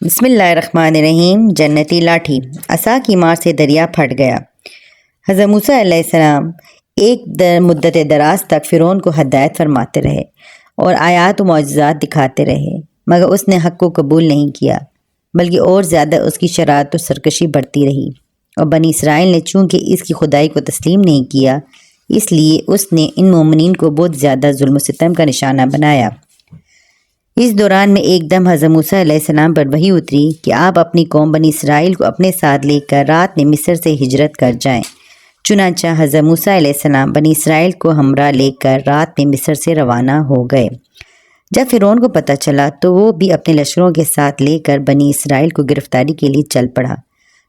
بسم اللہ الرحمن الرحیم۔ جنتی لاٹھی، عصا کی مار سے دریا پھٹ گیا۔ حضرت موسیٰ علیہ السلام ایک مدت دراز تک فرعون کو ہدایت فرماتے رہے اور آیات و معجزات دکھاتے رہے، مگر اس نے حق کو قبول نہیں کیا، بلکہ اور زیادہ اس کی شرارت و سرکشی بڑھتی رہی، اور بنی اسرائیل نے چونکہ اس کی خدائی کو تسلیم نہیں کیا، اس لیے اس نے ان مومنین کو بہت زیادہ ظلم و ستم کا نشانہ بنایا۔ اس دوران میں ایک دم حضرت موسیٰ علیہ السلام پر وحی اتری کہ آپ اپنی قوم بنی اسرائیل کو اپنے ساتھ لے کر رات میں مصر سے ہجرت کر جائیں۔ چنانچہ حضرت موسیٰ علیہ السلام بنی اسرائیل کو ہمراہ لے کر رات میں مصر سے روانہ ہو گئے۔ جب فرعون کو پتہ چلا تو وہ بھی اپنے لشکروں کے ساتھ لے کر بنی اسرائیل کو گرفتاری کے لیے چل پڑا۔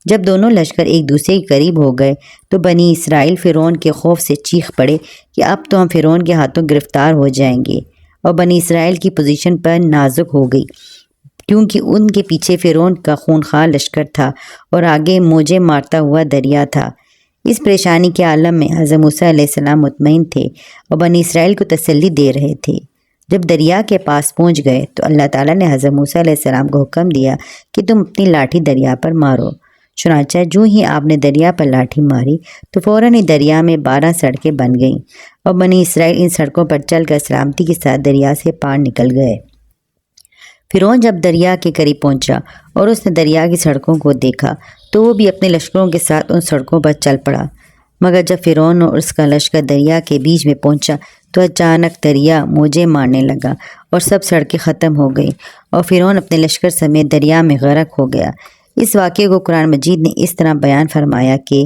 جب دونوں لشکر ایک دوسرے کے قریب ہو گئے تو بنی اسرائیل فرعون کے خوف سے چیخ پڑے کہ اب تو ہم فرعون کے ہاتھوں گرفتار ہو جائیں گے، اور بنی اسرائیل کی پوزیشن پر نازک ہو گئی، کیونکہ ان کے پیچھے فرعون کا خونخوار لشکر تھا اور آگے موجیں مارتا ہوا دریا تھا۔ اس پریشانی کے عالم میں حضرت موسیٰ علیہ السلام مطمئن تھے اور بنی اسرائیل کو تسلی دے رہے تھے۔ جب دریا کے پاس پہنچ گئے تو اللہ تعالیٰ نے حضرت موسیٰ علیہ السلام کو حکم دیا کہ تم اپنی لاٹھی دریا پر مارو۔ چنانچہ جو ہی آپ نے دریا پر لاٹھی ماری تو فوراً ہی دریا میں 12 سڑکیں بن گئیں، اور بنی اسرائیل ان سڑکوں پر چل کر سلامتی کے ساتھ دریا سے پار نکل گئے۔ فرعون جب دریا کے قریب پہنچا اور اس نے دریا کی سڑکوں کو دیکھا تو وہ بھی اپنے لشکروں کے ساتھ ان سڑکوں پر چل پڑا، مگر جب فرعون اور اس کا لشکر دریا کے بیچ میں پہنچا تو اچانک دریا موجیں مارنے لگا اور سب سڑکیں ختم ہو گئیں، اور فرعون اپنے لشکر سمیت دریا میں غرق ہو گیا۔ اس واقعے کو قرآن مجید نے اس طرح بیان فرمایا کہ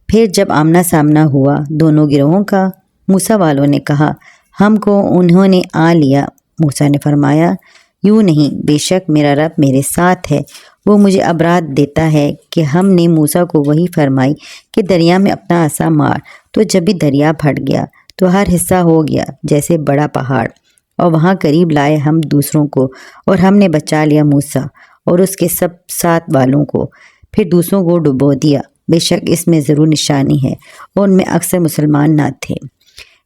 پھر جب آمنا سامنا ہوا دونوں گروہوں کا، موسیٰ والوں نے کہا ہم کو انہوں نے آ لیا۔ موسیٰ نے فرمایا یوں نہیں، بے شک میرا رب میرے ساتھ ہے، وہ مجھے ابرات دیتا ہے کہ ہم نے موسیٰ کو وحی فرمائی کہ دریا میں اپنا عصا مار، تو جب بھی دریا پھٹ گیا تو ہر حصہ ہو گیا جیسے بڑا پہاڑ، اور وہاں قریب لائے ہم دوسروں کو، اور ہم نے بچا لیا موسیٰ اور اس کے سب ساتھ والوں کو، پھر دوسروں کو ڈبو دیا۔ بے شک اس میں ضرور نشانی ہے، اور ان میں اکثر مسلمان نہ تھے۔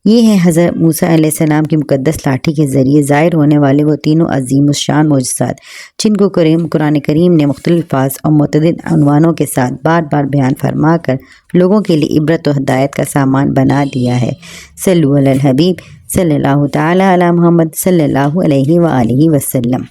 یہ ہیں حضرت موسیٰ علیہ السلام کی مقدس لاٹھی کے ذریعے ظاہر ہونے والے وہ تینوں عظیم الشان معجزات، جن کو قرآن کریم نے مختلف الفاظ اور متعدد عنوانوں کے ساتھ بار بار بیان فرما کر لوگوں کے لیے عبرت و ہدایت کا سامان بنا دیا ہے۔ صلو علی الحبیب صلی اللہ تعالی علی محمد صلی اللہ علیہ وآلہ وسلم۔